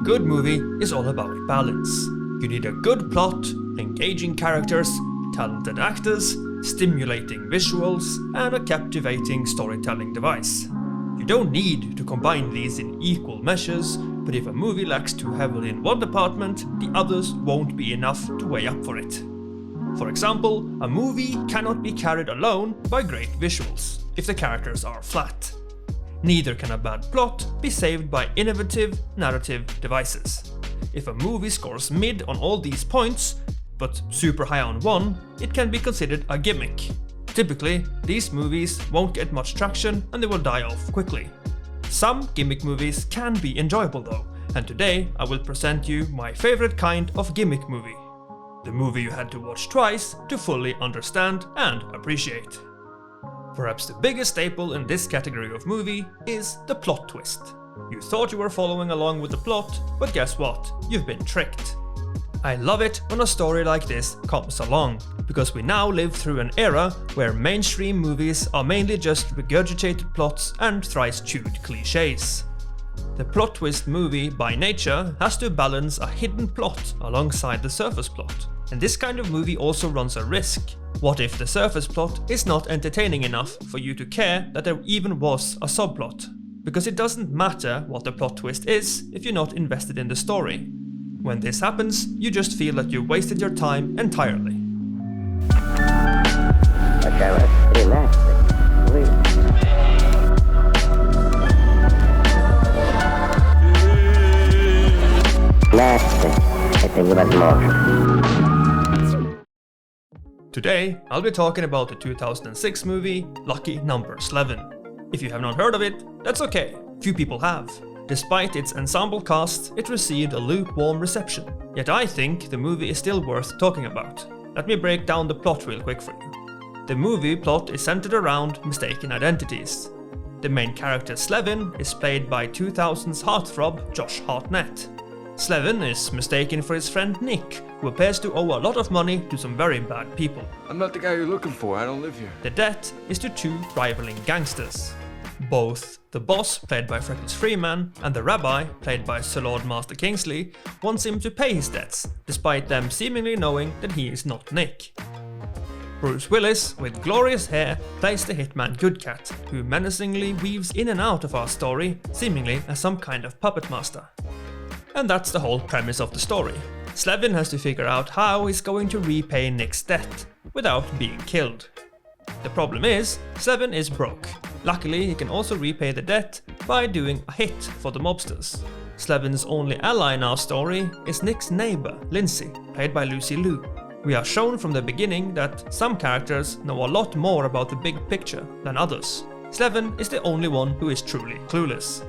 good movie is all about balance. You need a good plot, engaging characters, talented actors, stimulating visuals, and a captivating storytelling device. You don't need to combine these in equal measures, but if a movie lacks too heavily in one department, the others won't be enough to weigh up for it. For example, a movie cannot be carried alone by great visuals, if the characters are flat. Neither can a bad plot be saved by innovative narrative devices. If a movie scores mid on all these points, but super high on one, it can be considered a gimmick. Typically, these movies won't get much traction and they will die off quickly. Some gimmick movies can be enjoyable though, and today I will present you my favorite kind of gimmick movie. The movie you had to watch twice to fully understand and appreciate. Perhaps the biggest staple in this category of movie is the plot twist. You thought you were following along with the plot, but guess what? You've been tricked. I love it when a story like this comes along, because we now live through an era where mainstream movies are mainly just regurgitated plots and thrice chewed cliches. The plot twist movie, by nature, has to balance a hidden plot alongside the surface plot. And this kind of movie also runs a risk. What if the surface plot is not entertaining enough for you to care that there even was a subplot? Because it doesn't matter what the plot twist is if you're not invested in the story. When this happens, you just feel that you wasted your time entirely. Today, I'll be talking about the 2006 movie Lucky Number Slevin. If you have not heard of it, that's okay, few people have. Despite its ensemble cast, it received a lukewarm reception. Yet I think the movie is still worth talking about. Let me break down the plot real quick for you. The movie plot is centered around mistaken identities. The main character Slevin is played by 2000's heartthrob Josh Hartnett. Slevin is mistaken for his friend Nick, who appears to owe a lot of money to some very bad people. I'm not the guy you're looking for, I don't live here. The debt is to two rivaling gangsters. Both the boss, played by Freckles Freeman, and the rabbi, played by Sir Lord Master Kingsley, wants him to pay his debts, despite them seemingly knowing that he is not Nick. Bruce Willis, with glorious hair, plays the hitman Goodcat, who menacingly weaves in and out of our story, seemingly as some kind of puppet master. And that's the whole premise of the story. Slevin has to figure out how he's going to repay Nick's debt, without being killed. The problem is, Slevin is broke. Luckily, he can also repay the debt by doing a hit for the mobsters. Slevin's only ally in our story is Nick's neighbor, Lindsay, played by Lucy Liu. We are shown from the beginning that some characters know a lot more about the big picture than others. Slevin is the only one who is truly clueless.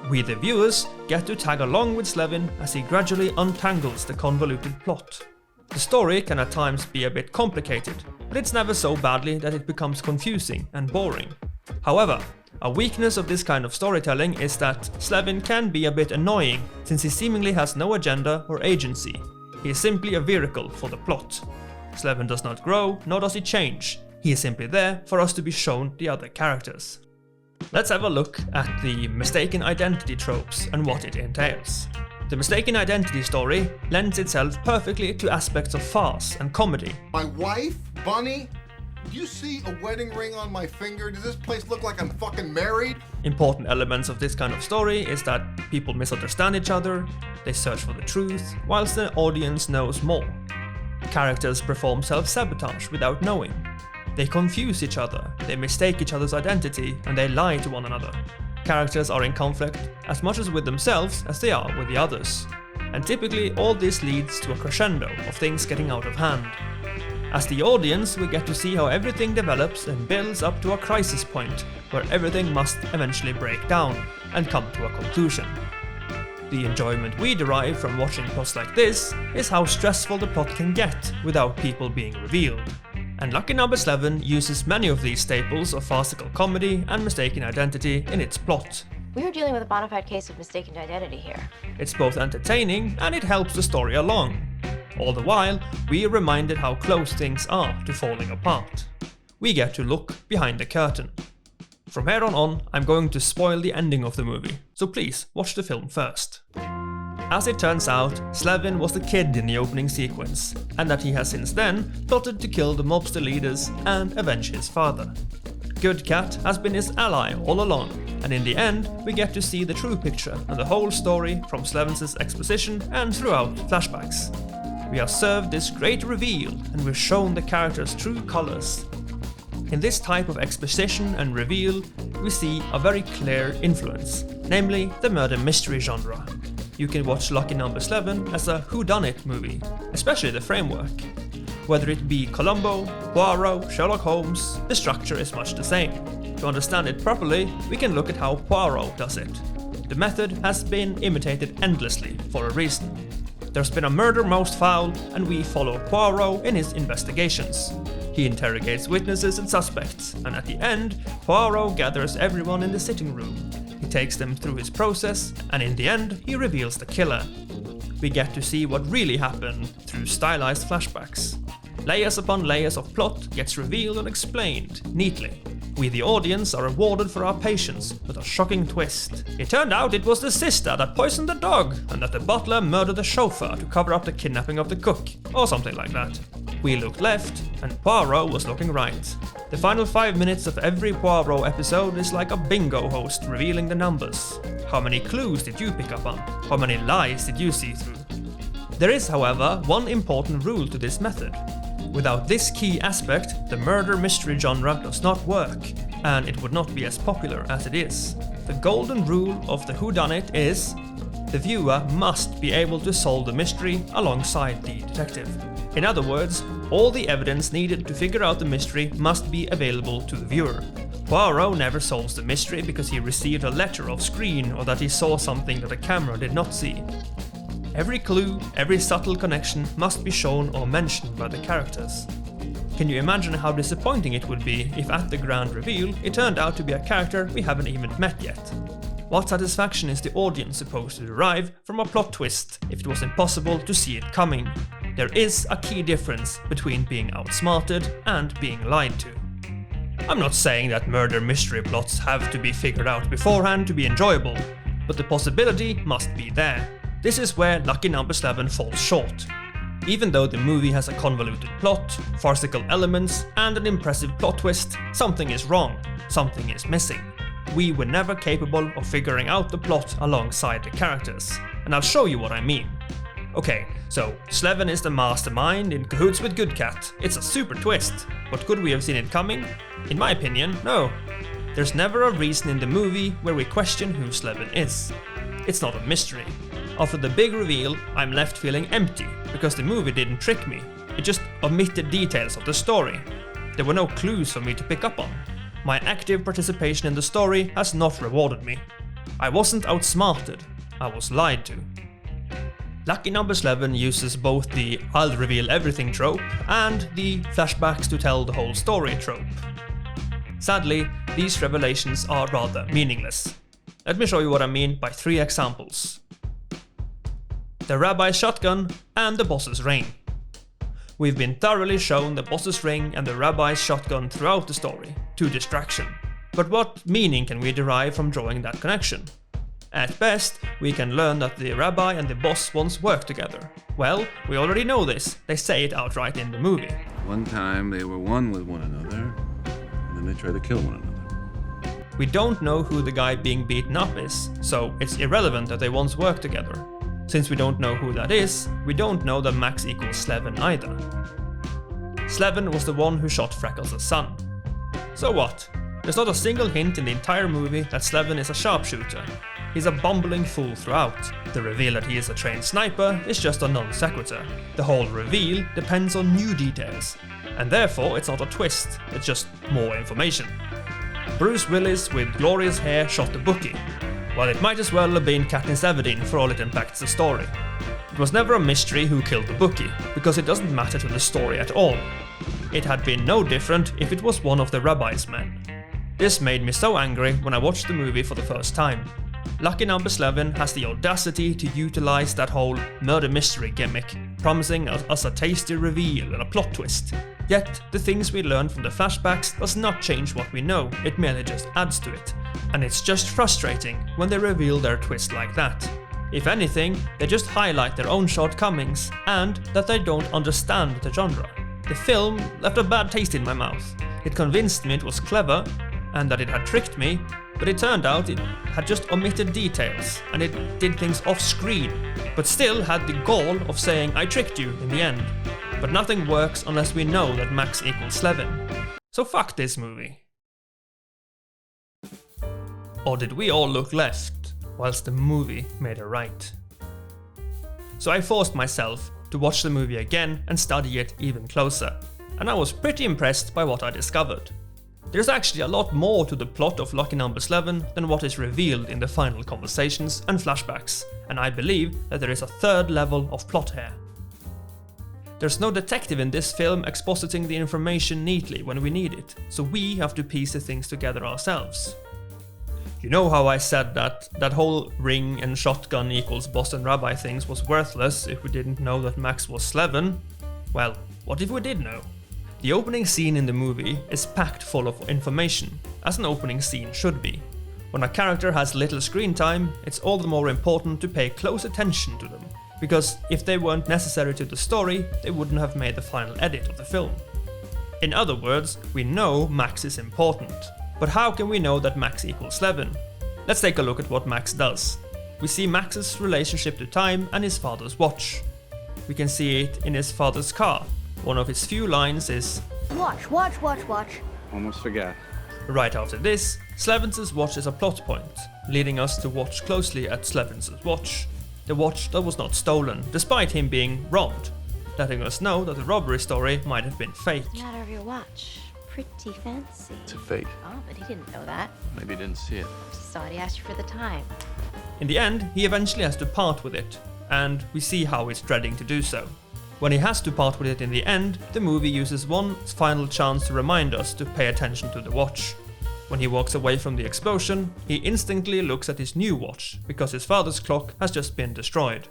We, the viewers, get to tag along with Slevin as he gradually untangles the convoluted plot. The story can at times be a bit complicated, but it's never so badly that it becomes confusing and boring. However, a weakness of this kind of storytelling is that Slevin can be a bit annoying, since he seemingly has no agenda or agency. He is simply a vehicle for the plot. Slevin does not grow, nor does he change. He is simply there for us to be shown the other characters. Let's have a look at the mistaken identity tropes and what it entails. The mistaken identity story lends itself perfectly to aspects of farce and comedy. My wife, Bunny? Do you see a wedding ring on my finger? Does this place look like I'm fucking married? Important elements of this kind of story is that people misunderstand each other, they search for the truth, whilst the audience knows more. Characters perform self-sabotage without knowing. They confuse each other, they mistake each other's identity, and they lie to one another. Characters are in conflict as much as with themselves as they are with the others. And typically all this leads to a crescendo of things getting out of hand. As the audience, we get to see how everything develops and builds up to a crisis point, where everything must eventually break down and come to a conclusion. The enjoyment we derive from watching plots like this is how stressful the plot can get without people being revealed. And Lucky Number Slevin uses many of these staples of farcical comedy and mistaken identity in its plot. We are dealing with a bona fide case of mistaken identity here. It's both entertaining and it helps the story along. All the while, we are reminded how close things are to falling apart. We get to look behind the curtain. From here on, I'm going to spoil the ending of the movie, so please watch the film first. As it turns out, Slevin was the kid in the opening sequence, and that he has since then plotted to kill the mobster leaders and avenge his father. Good Cat has been his ally all along, and in the end we get to see the true picture and the whole story from Slevin's exposition and throughout flashbacks. We are served this great reveal and we're shown the character's true colours. In this type of exposition and reveal, we see a very clear influence, namely the murder mystery genre. You can watch Lucky Number Slevin as a whodunit movie, especially the framework. Whether it be Columbo, Poirot, Sherlock Holmes, the structure is much the same. To understand it properly, we can look at how Poirot does it. The method has been imitated endlessly for a reason. There's been a murder most foul, and we follow Poirot in his investigations. He interrogates witnesses and suspects, and at the end, Poirot gathers everyone in the sitting room. He takes them through his process, and in the end, he reveals the killer. We get to see what really happened through stylized flashbacks. Layers upon layers of plot gets revealed and explained neatly. We, the audience, are rewarded for our patience with a shocking twist. It turned out it was the sister that poisoned the dog, and that the butler murdered the chauffeur to cover up the kidnapping of the cook, or something like that. We looked left, and Poirot was looking right. The final 5 minutes of every Poirot episode is like a bingo host revealing the numbers. How many clues did you pick up on? How many lies did you see through? There is, however, one important rule to this method. Without this key aspect, the murder mystery genre does not work, and it would not be as popular as it is. The golden rule of the whodunit is: the viewer must be able to solve the mystery alongside the detective. In other words, all the evidence needed to figure out the mystery must be available to the viewer. Poirot never solves the mystery because he received a letter off screen or that he saw something that the camera did not see. Every clue, every subtle connection must be shown or mentioned by the characters. Can you imagine how disappointing it would be if at the grand reveal it turned out to be a character we haven't even met yet? What satisfaction is the audience supposed to derive from a plot twist if it was impossible to see it coming? There is a key difference between being outsmarted and being lied to. I'm not saying that murder mystery plots have to be figured out beforehand to be enjoyable, but the possibility must be there. This is where Lucky Number Slevin falls short. Even though the movie has a convoluted plot, farcical elements, and an impressive plot twist, something is wrong, something is missing. We were never capable of figuring out the plot alongside the characters, and I'll show you what I mean. Okay, so Slevin is the mastermind in cahoots with Good Cat. It's a super twist, but could we have seen it coming? In my opinion, no. There's never a reason in the movie where we question who Slevin is. It's not a mystery. After the big reveal, I'm left feeling empty, because the movie didn't trick me. It just omitted details of the story. There were no clues for me to pick up on. My active participation in the story has not rewarded me. I wasn't outsmarted, I was lied to. Lucky Number Slevin uses both the I'll reveal everything trope and the flashbacks to tell the whole story trope. Sadly, these revelations are rather meaningless. Let me show you what I mean by 3 examples. The rabbi's shotgun and the boss's ring. We've been thoroughly shown the boss's ring and the rabbi's shotgun throughout the story, to distraction. But what meaning can we derive from drawing that connection? At best, we can learn that the rabbi and the boss once worked together. Well, we already know this, they say it outright in the movie. One time they were one with one another, and then they tried to kill one another. We don't know who the guy being beaten up is, so it's irrelevant that they once worked together. Since we don't know who that is, we don't know that Max equals Slevin either. Slevin was the one who shot Freckles' son. So what? There's not a single hint in the entire movie that Slevin is a sharpshooter. He's a bumbling fool throughout. The reveal that he is a trained sniper is just a non sequitur. The whole reveal depends on new details, and therefore it's not a twist, it's just more information. Bruce Willis with glorious hair shot the bookie. Well, it might as well have been Katniss Everdeen for all it impacts the story. It was never a mystery who killed the bookie, because it doesn't matter to the story at all. It had been no different if it was one of the rabbi's men. This made me so angry when I watched the movie for the first time. Lucky Number Slevin has the audacity to utilize that whole murder mystery gimmick, promising us a tasty reveal and a plot twist. Yet, the things we learn from the flashbacks does not change what we know, it merely just adds to it. And it's just frustrating when they reveal their twist like that. If anything, they just highlight their own shortcomings and that they don't understand the genre. The film left a bad taste in my mouth. It convinced me it was clever and that it had tricked me, but it turned out it had just omitted details and it did things off screen, but still had the gall of saying I tricked you in the end. But nothing works unless we know that Max equals Slevin. So fuck this movie. Or did we all look left, whilst the movie made a right? So I forced myself to watch the movie again and study it even closer, and I was pretty impressed by what I discovered. There's actually a lot more to the plot of Lucky Number Slevin than what is revealed in the final conversations and flashbacks, and I believe that there is a third level of plot here. There's no detective in this film expositing the information neatly when we need it, so we have to piece the things together ourselves. You know how I said that whole ring and shotgun equals Boston Rabbi things was worthless if we didn't know that Max was Slevin? Well, what if we did know? The opening scene in the movie is packed full of information, as an opening scene should be. When a character has little screen time, it's all the more important to pay close attention to them, because if they weren't necessary to the story, they wouldn't have made the final edit of the film. In other words, we know Max is important. But how can we know that Max equals Slevin? Let's take a look at what Max does. We see Max's relationship to time and his father's watch. We can see it in his father's car. One of his few lines is Watch, watch, watch, watch. Almost forgot. Right after this, Slevin's watch is a plot point, leading us to watch closely at Slevin's watch. The watch that was not stolen, despite him being robbed, letting us know that the robbery story might have been fake. Not of your watch. Pretty fancy. It's a fake. Oh, but he didn't know that. Maybe you didn't see it. Just thought he asked you for the time. In the end, he eventually has to part with it, and we see how he's dreading to do so. When he has to part with it in the end, the movie uses one final chance to remind us to pay attention to the watch. When he walks away from the explosion, he instinctively looks at his new watch, because his father's clock has just been destroyed.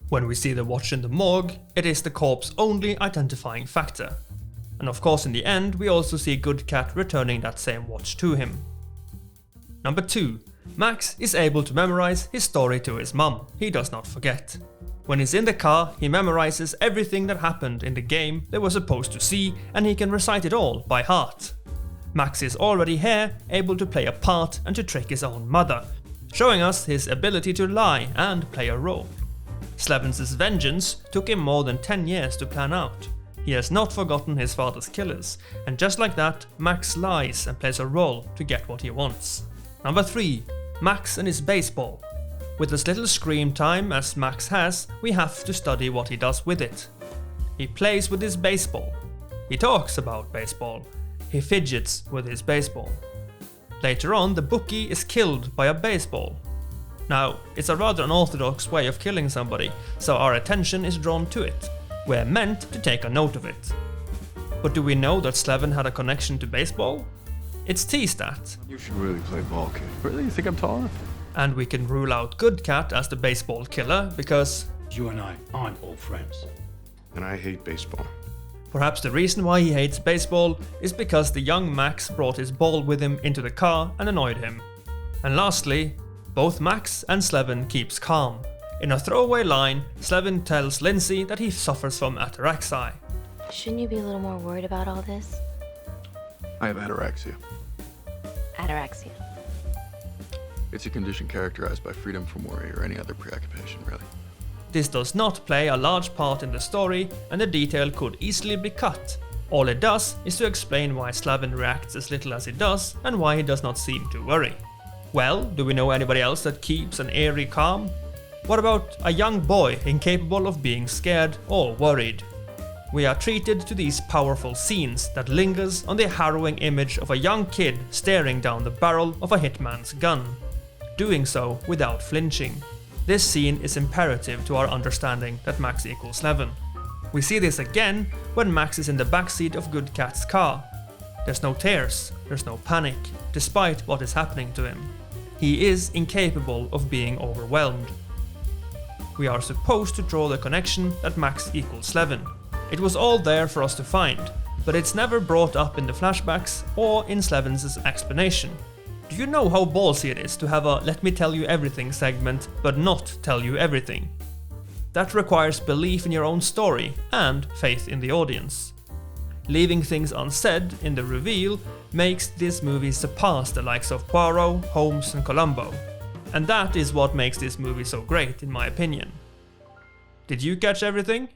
When we see the watch in the morgue, it is the corpse's only identifying factor. And of course in the end, we also see Good Cat returning that same watch to him. Number 2. Max is able to memorize his story to his mum. He does not forget. When he's in the car, he memorizes everything that happened in the game they were supposed to see, and he can recite it all by heart. Max is already here, able to play a part and to trick his own mother, showing us his ability to lie and play a role. Slevin's vengeance took him more than 10 years to plan out. He has not forgotten his father's killers, and just like that, Max lies and plays a role to get what he wants. Number 3. Max and his baseball. With as little screen time as Max has, we have to study what he does with it. He plays with his baseball. He talks about baseball. He fidgets with his baseball. Later on, the bookie is killed by a baseball. Now, it's a rather unorthodox way of killing somebody, so our attention is drawn to it. We're meant to take a note of it. But do we know that Slevin had a connection to baseball? It's teased at. You should really play ball, kid. Really? You think I'm tall enough? And we can rule out Good Cat as the baseball killer because You and I aren't old friends. And I hate baseball. perhaps the reason why he hates baseball is because the young Max brought his ball with him into the car and annoyed him. And lastly, both Max and Slevin keeps calm. In a throwaway line, Slevin tells Lindsay that he suffers from ataraxia. Shouldn't you be a little more worried about all this? I have ataraxia. Ataraxia. It's a condition characterized by freedom from worry or any other preoccupation, really. This does not play a large part in the story, and the detail could easily be cut. All it does is to explain why Slevin reacts as little as he does, and why he does not seem to worry. Well, do we know anybody else that keeps an eerie calm? What about a young boy incapable of being scared or worried? We are treated to these powerful scenes that lingers on the harrowing image of a young kid staring down the barrel of a hitman's gun, doing so without flinching. This scene is imperative to our understanding that Max equals Slevin. We see this again when Max is in the backseat of Good Cat's car. There's no tears, there's no panic, despite what is happening to him. He is incapable of being overwhelmed. We are supposed to draw the connection that Max equals Slevin. It was all there for us to find, but it's never brought up in the flashbacks or in Slevin's explanation. Do you know how ballsy it is to have a let me tell you everything segment, but not tell you everything? That requires belief in your own story and faith in the audience. Leaving things unsaid in the reveal makes this movie surpass the likes of Poirot, Holmes and Columbo. And that is what makes this movie so great in my opinion. Did you catch everything?